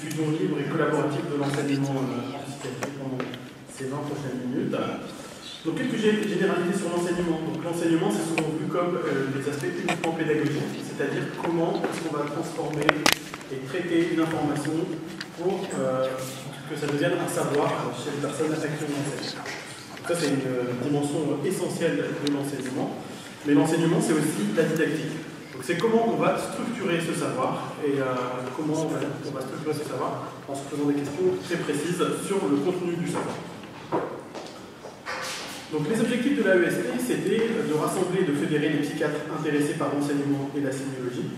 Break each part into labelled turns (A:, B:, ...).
A: diffusion libre et collaborative de l'enseignement psychiatrique pendant ces 20 prochaines minutes. Donc quelques généralités sur l'enseignement. Donc l'enseignement, c'est souvent vu comme des aspects uniquement pédagogiques, c'est-à-dire comment est-ce qu'on va transformer et traiter une information pour que ça devienne un savoir chez les personnes actuellement enseignées. Ça, c'est une dimension essentielle de l'enseignement. Mais l'enseignement, c'est aussi la didactique. Donc c'est comment on va structurer ce savoir et comment on va structurer ce savoir en se posant des questions très précises sur le contenu du savoir. Donc les objectifs de l'AESP, c'était de rassembler et de fédérer les psychiatres intéressés par l'enseignement et la sémiologie,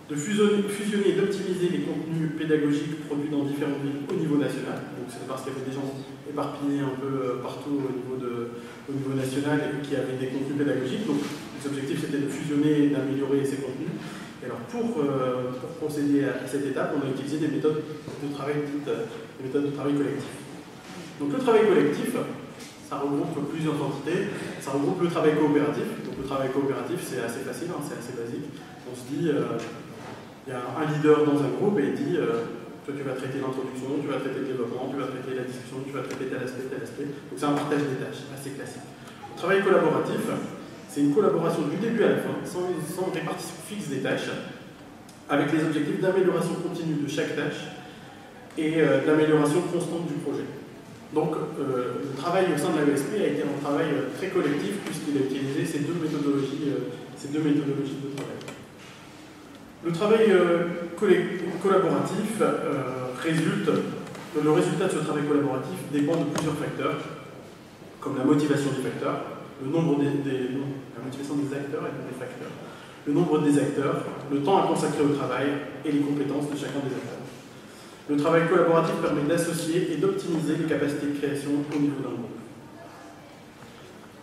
A: de fusionner et d'optimiser les contenus pédagogiques produits dans différentes villes au niveau national. Donc c'est parce qu'il y avait des gens éparpillés un peu partout au niveau national et qui avaient des contenus pédagogiques. Donc les objectifs, c'était de fusionner et d'améliorer ces contenus. Et alors pour procéder à cette étape, on a utilisé des méthodes de travail dites des méthodes de travail collectif. Donc le travail collectif, ça regroupe plusieurs entités. Ça regroupe le travail coopératif. Donc le travail coopératif, c'est assez facile, hein, c'est assez basique. On se dit, il y a un leader dans un groupe et il dit, toi tu vas traiter l'introduction, tu vas traiter le développement, tu vas traiter la discussion, tu vas traiter tel aspect, tel aspect. Donc c'est un partage des tâches, assez classique. Le travail collaboratif, c'est une collaboration du début à la fin, sans répartition fixe des tâches, avec les objectifs d'amélioration continue de chaque tâche et d'amélioration constante du projet. Donc, le travail au sein de l'AESP a été un travail très collectif puisqu'il a utilisé ces deux méthodologies de travail. Le travail collaboratif le résultat de ce travail collaboratif dépend de plusieurs facteurs, comme la motivation du facteur, la motivation des acteurs et des facteurs, le nombre des acteurs, le temps à consacrer au travail et les compétences de chacun des acteurs. Le travail collaboratif permet d'associer et d'optimiser les capacités de création au niveau d'un groupe.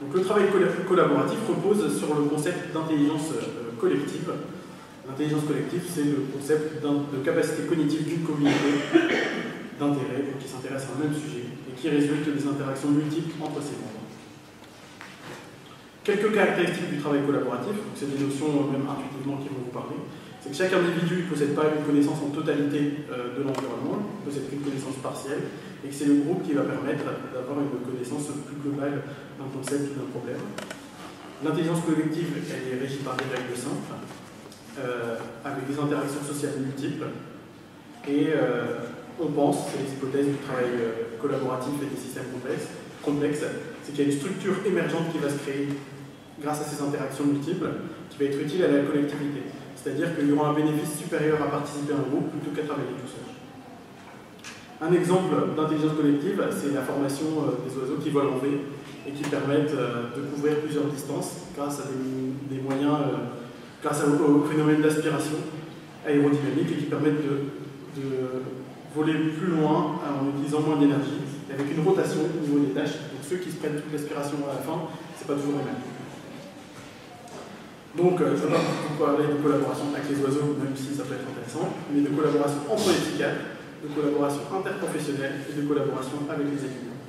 A: Donc, le travail collaboratif repose sur le concept d'intelligence collective. L'intelligence collective, c'est le concept de capacité cognitive d'une communauté d'intérêt qui s'intéresse à un même sujet et qui résulte des interactions multiples entre ses membres. Quelques caractéristiques du travail collaboratif, c'est des notions même intuitivement qui vont vous parler. C'est que chaque individu ne possède pas une connaissance en totalité de l'environnement, il ne possède qu'une connaissance partielle, et que c'est le groupe qui va permettre d'avoir une connaissance plus globale d'un concept ou d'un problème. L'intelligence collective, elle est régie par des règles simples, avec des interactions sociales multiples, et on pense, c'est les hypothèses du travail collaboratif et des systèmes complexes, c'est qu'il y a une structure émergente qui va se créer grâce à ces interactions multiples, qui va être utile à la collectivité. C'est-à-dire qu'il y aura un bénéfice supérieur à participer à un groupe plutôt qu'à travailler tout seul. Un exemple d'intelligence collective, c'est la formation des oiseaux qui volent en V et qui permettent de couvrir plusieurs distances grâce à des moyens, grâce au phénomène d'aspiration aérodynamique et qui permettent de voler plus loin en utilisant moins d'énergie et avec une rotation au niveau des tâches. Donc ceux qui se prennent toute l'aspiration à la fin, ce n'est pas toujours les mêmes. Donc, je ne vais pas beaucoup parler de collaboration avec les oiseaux, même si ça peut être intéressant, mais de collaboration entre les psychiatres, de collaboration interprofessionnelle et de collaboration avec les étudiants.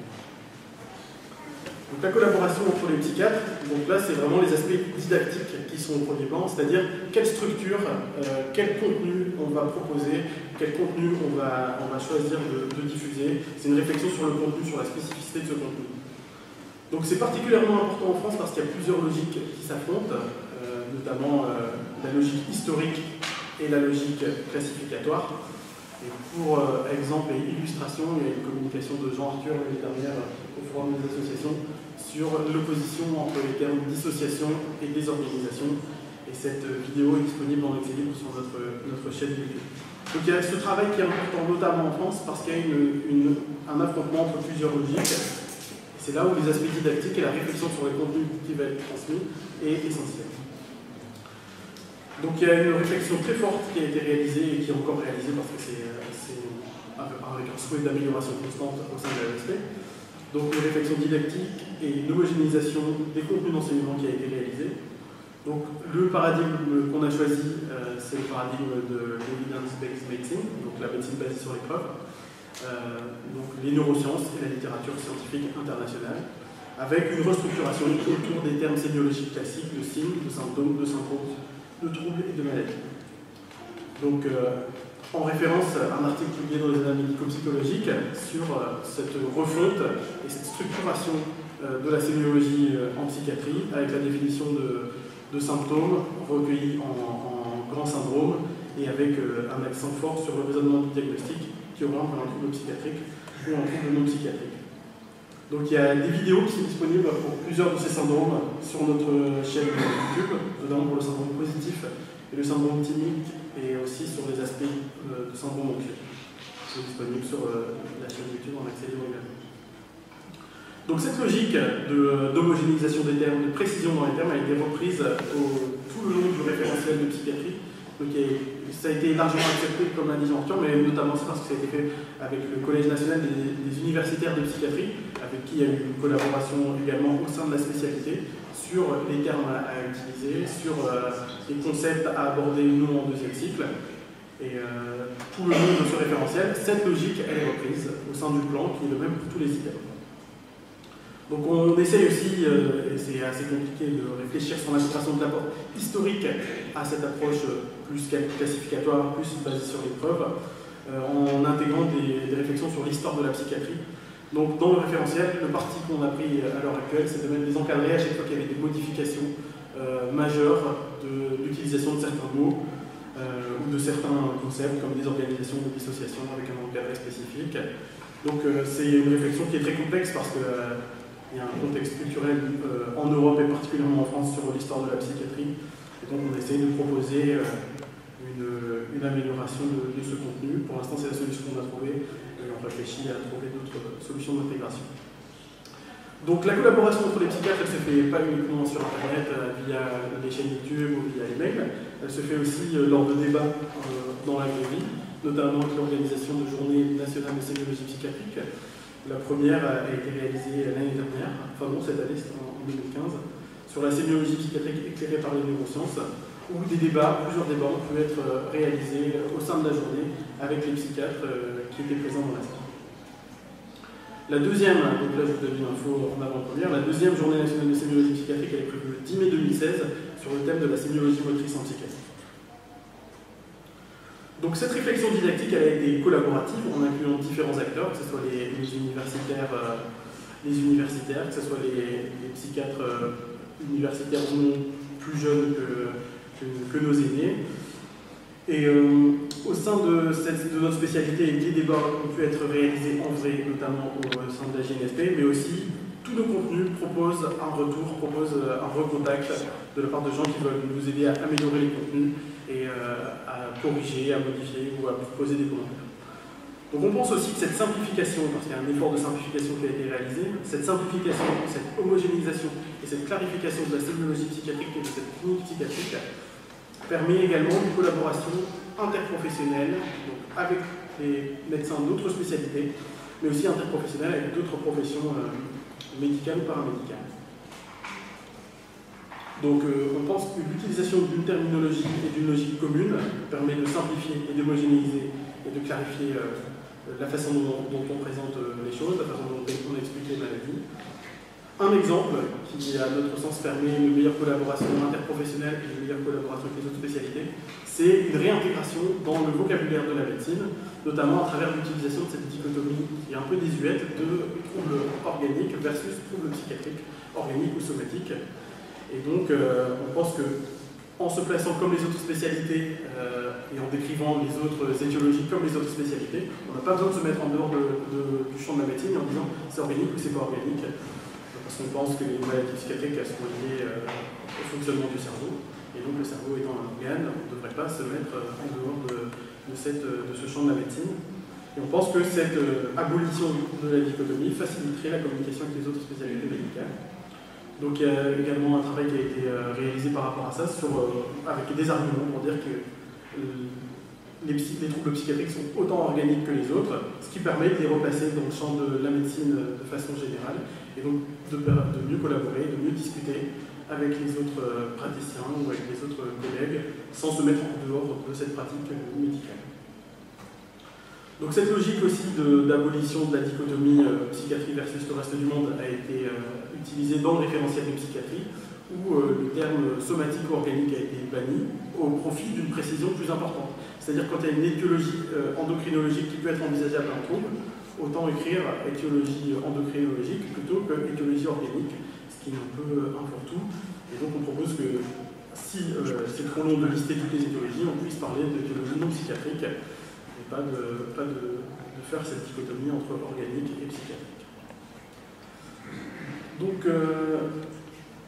A: Donc, la collaboration entre les psychiatres, donc là, c'est vraiment les aspects didactiques qui sont au premier plan, c'est-à-dire quelle structure, quel contenu on va proposer, quel contenu on va choisir de diffuser. C'est une réflexion sur le contenu, sur la spécificité de ce contenu. Donc, c'est particulièrement important en France parce qu'il y a plusieurs logiques qui s'affrontent. Notamment la logique historique et la logique classificatoire. Et pour exemple et illustration, il y a une communication de Jean Arthur l'année dernière au Forum des associations sur l'opposition entre les termes dissociation et désorganisation. Et cette vidéo est disponible en accès libre sur notre chaîne YouTube. Donc il y a ce travail qui est important notamment en France parce qu'il y a un affrontement entre plusieurs logiques. C'est là où les aspects didactiques et la réflexion sur les contenus qui va être transmis est essentielle. Donc il y a une réflexion très forte qui a été réalisée et qui est encore réalisée parce que c'est avec un souhait d'amélioration constante au sein de l'AESP. Donc une réflexion didactique et une homogénéisation des contenus d'enseignement qui a été réalisée. Donc le paradigme qu'on a choisi, c'est le paradigme de l'evidence-based medicine, donc la médecine basée sur les preuves, donc les neurosciences et la littérature scientifique internationale, avec une restructuration autour des termes sémiologiques classiques de signes, de symptômes, de syndromes, de troubles et de maladies. Donc, en référence à un article publié dans les Annales médico-psychologiques sur cette refonte et cette structuration de la sémiologie en psychiatrie, avec la définition de symptômes recueillis en grands syndromes et avec un accent fort sur le raisonnement du diagnostic qui oriente vers un trouble psychiatrique ou un trouble non psychiatrique. Donc il y a des vidéos qui sont disponibles pour plusieurs de ces syndromes sur notre chaîne YouTube, notamment pour le syndrome positif et le syndrome thymique, et aussi sur les aspects de syndrome anxieux. C'est disponible sur la chaîne YouTube en accès libre également. Donc cette logique d'homogénéisation des termes, de précision dans les termes, a été reprise tout le long du référentiel de psychiatrie. Donc ça a été largement accepté, comme l'a dit Jean-Arthur, mais notamment parce que ça a été fait avec le Collège national des universitaires de psychiatrie, avec qui il y a eu une collaboration également au sein de la spécialité, sur les termes à utiliser, sur les concepts à aborder ou non en deuxième cycle. Et tout le long de ce référentiel, cette logique, elle est reprise au sein du plan, qui est le même pour tous les items. Donc on essaye aussi, et c'est assez compliqué, de réfléchir sur l'intégration de l'apport historique à cette approche plus classificatoire, plus basée sur les preuves, en intégrant des réflexions sur l'histoire de la psychiatrie. Donc dans le référentiel, le parti qu'on a pris à l'heure actuelle, c'est de mettre des encadrés à chaque fois qu'il y avait des modifications majeures de l'utilisation de certains mots ou de certains concepts, comme des organisations de dissociation avec un encadré spécifique. Donc c'est une réflexion qui est très complexe parce que il y a un contexte culturel en Europe et particulièrement en France sur l'histoire de la psychiatrie. Et donc on essaye de proposer une amélioration de ce contenu. Pour l'instant, c'est la solution qu'on a trouvée et on réfléchit à trouver d'autres solutions d'intégration. Donc la collaboration entre les psychiatres, elle ne se fait pas uniquement sur Internet via les chaînes YouTube ou via les mails. Elle se fait aussi lors de débats dans la vraie vie, notamment avec l'organisation de journées nationales de sémiologie psychiatrique. La première a été réalisée l'année dernière, enfin bon, cette année, c'était en 2015, sur la sémiologie psychiatrique éclairée par les neurosciences, où plusieurs débats ont pu être réalisés au sein de la journée avec les psychiatres qui étaient présents dans la salle. La deuxième, donc là je vous donne une info en avant-première, la deuxième journée nationale de sémiologie psychiatrique, elle est prévue le 10 mai 2016 sur le thème de la sémiologie motrice en psychiatrie. Donc cette réflexion didactique, elle a été collaborative en incluant différents acteurs, que ce soit les universitaires, que ce soit les psychiatres universitaires ou non plus jeunes que nos aînés. Et au sein de notre spécialité, des débats ont pu être réalisés en vrai, notamment au sein de la GNSP, mais aussi tous nos contenus proposent un retour, proposent un recontact de la part de gens qui veulent nous aider à améliorer les contenus et à corriger, à modifier ou à proposer des commentaires. Donc on pense aussi que cette simplification, parce qu'il y a un effort de simplification qui a été réalisé, cette simplification, cette homogénéisation et cette clarification de la sémiologie psychiatrique et de cette clinique psychiatrique permet également une collaboration interprofessionnelle donc avec les médecins d'autres spécialités, mais aussi interprofessionnelle avec d'autres professions médicales ou paramédicales. Donc on pense que l'utilisation d'une terminologie et d'une logique commune permet de simplifier et d'homogénéiser et de clarifier la façon dont on présente les choses, la façon dont on explique les maladies. Un exemple qui, à notre sens, permet une meilleure collaboration interprofessionnelle et une meilleure collaboration avec les autres spécialités, c'est une réintégration dans le vocabulaire de la médecine, notamment à travers l'utilisation de cette dichotomie qui est un peu désuète de troubles organiques versus troubles psychiatriques, organiques ou somatiques. Et donc, on pense qu'en se plaçant comme les autres spécialités et en décrivant les autres étiologies comme les autres spécialités, on n'a pas besoin de se mettre en dehors du champ de la médecine en disant c'est organique ou c'est pas organique. Parce qu'on pense que les maladies psychiatriques elles sont liées au fonctionnement du cerveau. Et donc, le cerveau étant un organe, on ne devrait pas se mettre en dehors de ce champ de la médecine. Et on pense que cette abolition de la dichotomie faciliterait la communication avec les autres spécialités médicales. Donc il y a également un travail qui a été réalisé par rapport à ça, avec des arguments pour dire que les troubles psychiatriques sont autant organiques que les autres, ce qui permet de les replacer dans le champ de la médecine de façon générale, et donc de mieux collaborer, de mieux discuter avec les autres praticiens ou avec les autres collègues, sans se mettre en dehors de cette pratique médicale. Donc cette logique aussi d'abolition de la dichotomie psychiatrie versus le reste du monde a été utilisée dans le référentiel de psychiatrie, où le terme somatique ou organique a été banni au profit d'une précision plus importante. C'est-à-dire quand il y a une étiologie endocrinologique qui peut être envisageable en trouble, autant écrire étiologie endocrinologique plutôt que étiologie organique, ce qui est un peu un fourre-tout. Et donc on propose que si c'est trop long de lister toutes les étiologies, on puisse parler d'étiologie non psychiatrique et pas de faire cette dichotomie entre organique et psychiatrique. Donc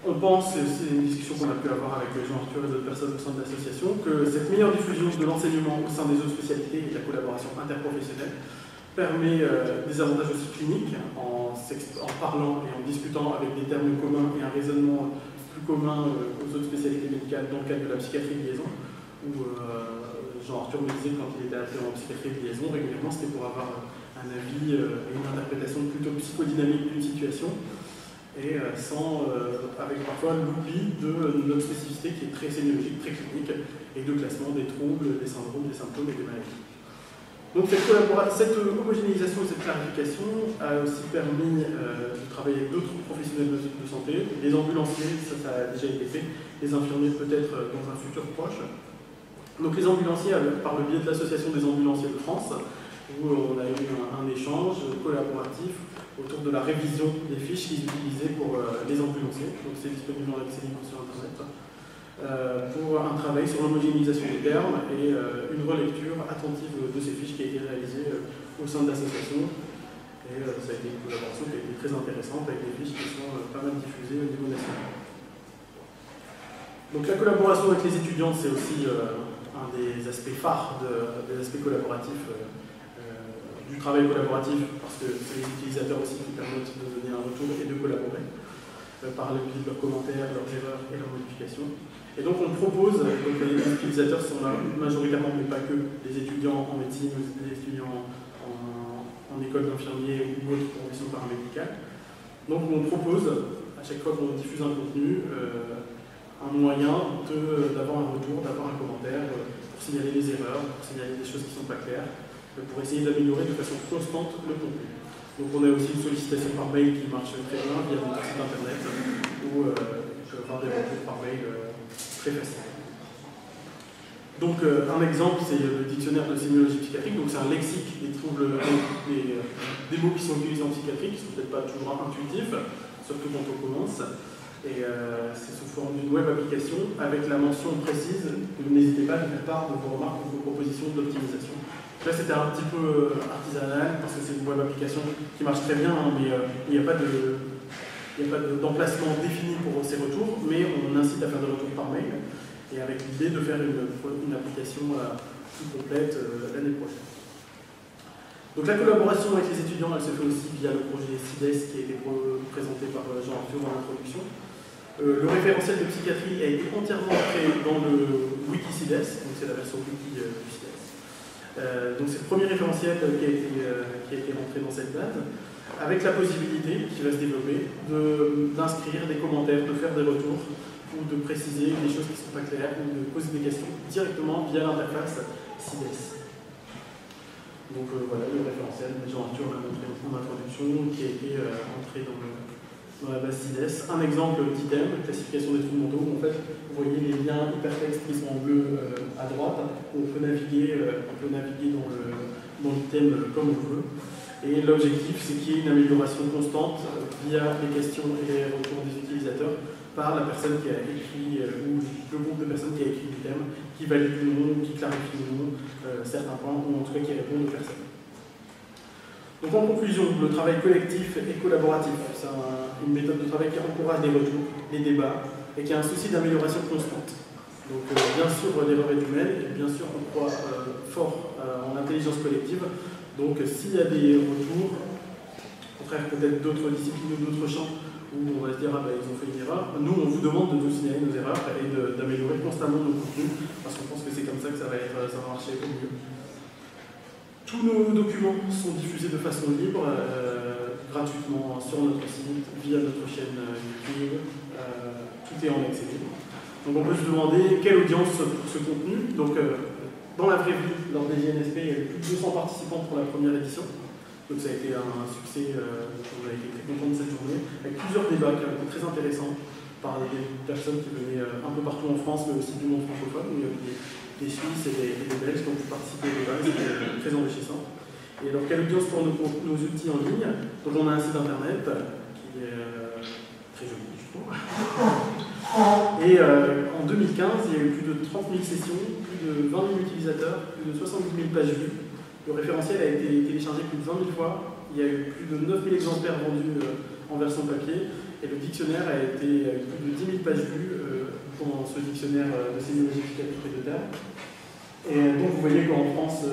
A: on pense, et c'est une discussion qu'on a pu avoir avec Jean-Arthur et d'autres personnes au sein de l'association, que cette meilleure diffusion de l'enseignement au sein des autres spécialités et de la collaboration interprofessionnelle permet des avantages aussi cliniques en parlant et en discutant avec des termes communs et un raisonnement plus commun aux autres spécialités médicales dans le cadre de la psychiatrie de liaison, où Jean-Arthur me disait quand il était appelé en psychiatrie de liaison, régulièrement c'était pour avoir un avis et une interprétation plutôt psychodynamique d'une situation, et avec parfois l'oubli de notre spécificité qui est très sémiologique, très clinique, et de classement des troubles, des syndromes, des symptômes et des maladies. Donc cette homogénéisation et cette clarification a aussi permis de travailler avec d'autres professionnels de santé, les ambulanciers, ça a déjà été fait, les infirmiers peut-être dans un futur proche. Donc les ambulanciers, par le biais de l'Association des ambulanciers de France, où on a eu un échange collaboratif autour de la révision des fiches qu'ils utilisaient pour les ambulanciers. Donc c'est disponible dans l'accès libre sur Internet. Pour un travail sur l'homogénéisation des termes et une relecture attentive de ces fiches qui a été réalisée au sein de l'association. Et ça a été une collaboration qui a été très intéressante avec des fiches qui sont pas mal diffusées au niveau national. Donc la collaboration avec les étudiants, c'est aussi un des aspects phares des aspects collaboratifs du travail collaboratif, parce que c'est les utilisateurs aussi qui permettent de donner un retour et de collaborer par le biais de leurs commentaires, leurs erreurs et leurs modifications. Et donc on propose, donc les utilisateurs sont là majoritairement, mais pas que, les étudiants en médecine, les étudiants en école d'infirmier ou autre profession paramédicale. Donc on propose, à chaque fois qu'on diffuse un contenu, un moyen d'avoir un retour, d'avoir un commentaire, pour signaler les erreurs, pour signaler des choses qui ne sont pas claires, pour essayer d'améliorer de façon constante le contenu. Donc on a aussi une sollicitation par mail qui marche très bien via notre site internet, où on peut avoir des retours par mail très facilement. Donc un exemple, c'est le dictionnaire de sémiologie psychiatrique, donc c'est un lexique des troubles, des mots qui sont utilisés en psychiatrie, qui ne sont peut-être pas toujours intuitifs, surtout quand on commence. Et c'est sous forme d'une web application avec la mention précise que n'hésitez pas à nous faire part de vos remarques ou de vos propositions d'optimisation. Là c'était un petit peu artisanal parce que c'est une web application qui marche très bien, hein, mais il n'y a pas d'emplacement défini pour ces retours, mais on incite à faire des retours par mail et avec l'idée de faire une application plus complète l'année prochaine. Donc la collaboration avec les étudiants, elle se fait aussi via le projet CIDES qui a été présenté par Jean-Arthur en introduction. Le référentiel de psychiatrie a été entièrement créé dans le wiki CIDES, donc c'est la version wiki du CIDES. Donc c'est le premier référentiel qui a été rentré dans cette base, avec la possibilité, qui va se développer, d'inscrire des commentaires, de faire des retours, ou de préciser des choses qui ne sont pas claires, ou de poser des questions directement via l'interface CIDES. Donc voilà le référentiel, Jean-Arthur l'a montré en introduction, qui a été entré dans la base CIDES. Un exemple d'item, classification des troubles mentaux, où en fait, vous voyez les liens hypertextes qui sont en bleu à droite, où on peut naviguer dans l'item comme on veut. Et l'objectif, c'est qu'il y ait une amélioration constante via les questions et les retours des utilisateurs par la personne qui a écrit, ou le groupe de personnes qui a écrit l'item, qui valide ou non, qui clarifie ou non certains points, ou en tout cas qui répondent aux personnes. Donc en conclusion, le travail collectif et collaboratif, c'est une méthode de travail qui encourage les retours, les débats, et qui a un souci d'amélioration constante. Donc bien sûr, l'erreur est humaine, et bien sûr, on croit fort en l'intelligence collective. Donc s'il y a des retours, au contraire peut-être d'autres disciplines ou d'autres champs, où on va se dire, ah ben, ils ont fait une erreur, nous on vous demande de nous signaler nos erreurs et d'améliorer constamment nos contenus, parce qu'on pense que c'est comme ça que ça va marcher au mieux. Tous nos documents sont diffusés de façon libre, gratuitement sur notre site, via notre chaîne YouTube, tout est en accès libre. Donc on peut se demander quelle audience pour ce contenu. Donc dans la vraie vie, lors des JNSP, il y avait plus de 200 participants pour la première édition. Donc ça a été un succès, on a été très contents de cette journée, avec plusieurs débats qui ont été très intéressants par des personnes qui venaient un peu partout en France, mais aussi du monde francophone, où il y avait des Suisses et des Belges qui ont pu participer au débat, c'était très enrichissant. Et alors, quelle audience pour nos outils en ligne? Donc, on a un site internet qui est très joli, je trouve. Et en 2015, il y a eu plus de 30 000 sessions, plus de 20 000 utilisateurs, plus de 70 000 pages vues. Le référentiel a été téléchargé plus de 20 000 fois. Il y a eu plus de 9 000 exemplaires vendus en version papier. Et le dictionnaire a eu plus de 10 000 pages vues dans ce dictionnaire de sémiologie psychiatrique et de termes. Et donc vous voyez qu'en France,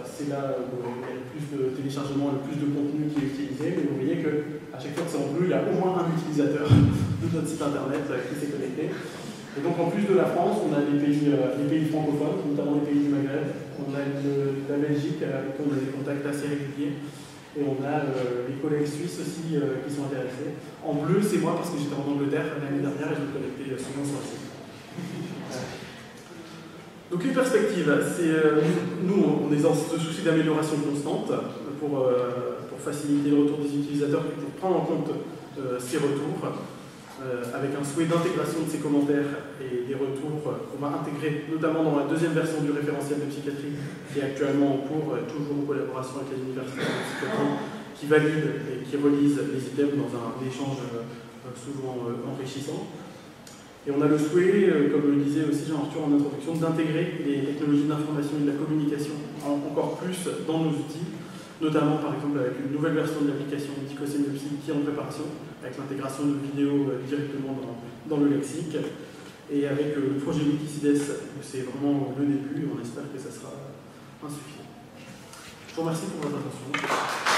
A: c'est là où il y a le plus de téléchargements, le plus de contenu qui est utilisé. Mais vous voyez qu'à chaque fois que c'est en bleu, il y a au moins un utilisateur de notre site internet qui s'est connecté. Et donc en plus de la France, on a les pays francophones, notamment les pays du Maghreb. On a la Belgique avec qui on a des contacts assez réguliers. Et on a les collègues suisses aussi qui sont intéressés. En bleu, c'est moi parce que j'étais en Angleterre l'année dernière et je me connectais souvent sur le site. Donc les perspectives, c'est nous on est dans ce souci d'amélioration constante pour faciliter le retour des utilisateurs et pour prendre en compte ces retours. Avec un souhait d'intégration de ces commentaires et des retours qu'on va intégrer notamment dans la deuxième version du référentiel de psychiatrie qui est actuellement en cours, toujours en collaboration avec les universités de psychiatrie qui valident et qui relisent les items dans un échange souvent enrichissant. Et on a le souhait, comme le disait aussi Jean-Arthur en introduction, d'intégrer les technologies d'information et de la communication encore plus dans nos outils, notamment par exemple avec une nouvelle version de l'application Psychosémiopsie qui est en préparation, avec l'intégration de vidéos directement dans le lexique, et avec le projet Wikicides, où c'est vraiment le début, et on espère que ça sera insuffisant. Je vous remercie pour votre attention.